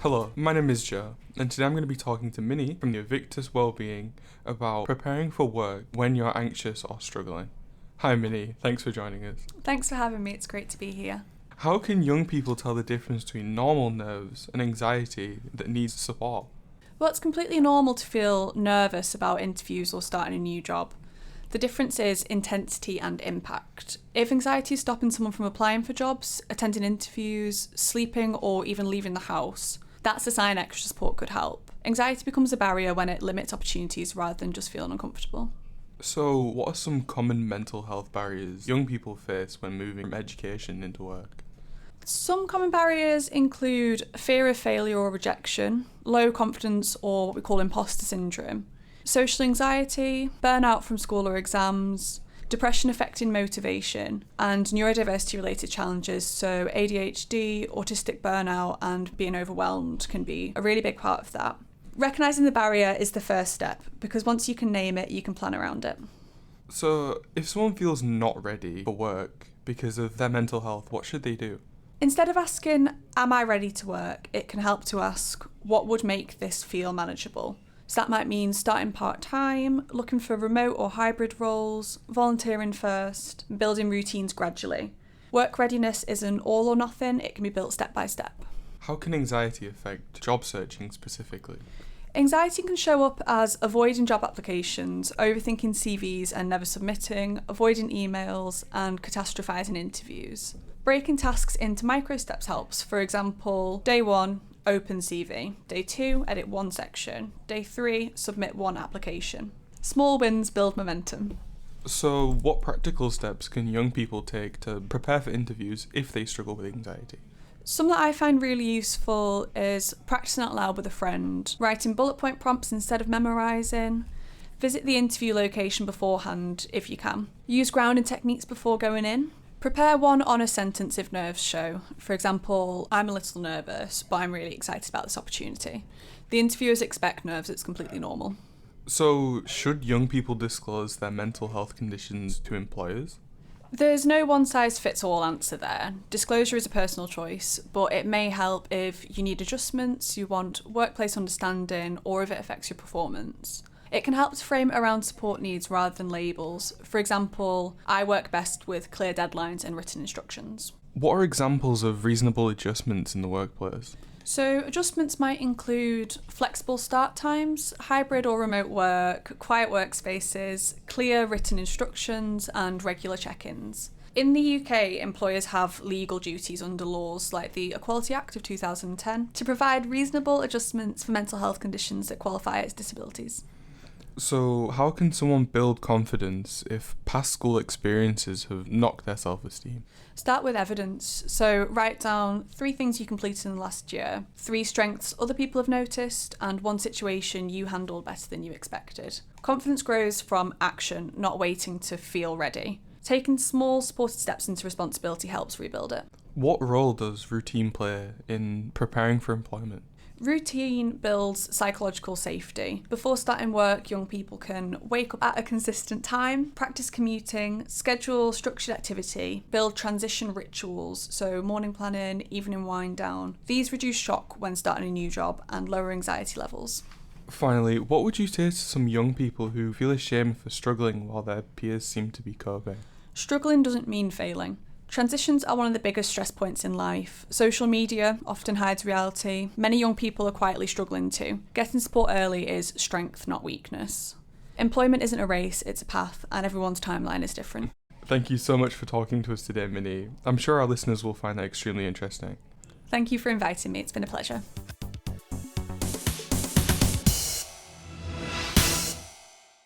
Hello, my name is Joe, and today I'm going to be talking to Minnie from the Invictus Wellbeing about preparing for work when you're anxious or struggling. Hi Minnie, thanks for joining us. Thanks for having me, it's great to be here. How can young people tell the difference between normal nerves and anxiety that needs support? Well, it's completely normal to feel nervous about interviews or starting a new job. The difference is intensity and impact. If anxiety is stopping someone from applying for jobs, attending interviews, sleeping, or even leaving the house, that's a sign extra support could help. Anxiety becomes a barrier when it limits opportunities rather than just feeling uncomfortable. So, what are some common mental health barriers young people face when moving from education into work? Some common barriers include fear of failure or rejection, low confidence or what we call imposter syndrome, social anxiety, burnout from school or exams, depression affecting motivation, and neurodiversity related challenges, so ADHD, autistic burnout, and being overwhelmed can be a really big part of that. Recognising the barrier is the first step, because once you can name it, you can plan around it. So, if someone feels not ready for work because of their mental health, what should they do? Instead of asking, am I ready to work, it can help to ask, what would make this feel manageable? So that might mean starting part-time, looking for remote or hybrid roles, volunteering first, building routines gradually. Work readiness isn't all or nothing, it can be built step by step. How can anxiety affect job searching specifically? Anxiety can show up as avoiding job applications, overthinking CVs and never submitting, avoiding emails, and catastrophizing interviews. Breaking tasks into micro steps helps. For example, day 1, open CV. Day 2, edit 1 section. Day 3, submit 1 application. Small wins build momentum. So, what practical steps can young people take to prepare for interviews if they struggle with anxiety? Some that I find really useful is practicing out loud with a friend, writing bullet point prompts instead of memorising, visit the interview location beforehand if you can, use grounding techniques before going in, prepare one honest sentence if nerves show. For example, I'm a little nervous, but I'm really excited about this opportunity. The interviewers expect nerves, it's completely normal. So, should young people disclose their mental health conditions to employers? There's no one-size-fits-all answer there. Disclosure is a personal choice, but it may help if you need adjustments, you want workplace understanding, or if it affects your performance. It can help to frame it around support needs rather than labels. For example, I work best with clear deadlines and written instructions. What are examples of reasonable adjustments in the workplace? So adjustments might include flexible start times, hybrid or remote work, quiet workspaces, clear written instructions, and regular check-ins. In the UK, employers have legal duties under laws like the Equality Act of 2010 to provide reasonable adjustments for mental health conditions that qualify as disabilities. So, how can someone build confidence if past school experiences have knocked their self-esteem? Start with evidence. So write down 3 things you completed in the last year, 3 strengths other people have noticed, and 1 situation you handled better than you expected. Confidence grows from action, not waiting to feel ready. Taking small supported steps into responsibility helps rebuild it. What role does routine play in preparing for employment? Routine builds psychological safety. Before starting work, young people can wake up at a consistent time, practice commuting, schedule structured activity, build transition rituals, so morning planning, evening wind down. These reduce shock when starting a new job and lower anxiety levels. Finally, what would you say to some young people who feel ashamed for struggling while their peers seem to be coping? Struggling doesn't mean failing. Transitions are one of the biggest stress points in life. Social media often hides reality. Many young people are quietly struggling too. Getting support early is strength, not weakness. Employment isn't a race, it's a path, and everyone's timeline is different. Thank you so much for talking to us today, Minnie. I'm sure our listeners will find that extremely interesting. Thank you for inviting me, it's been a pleasure.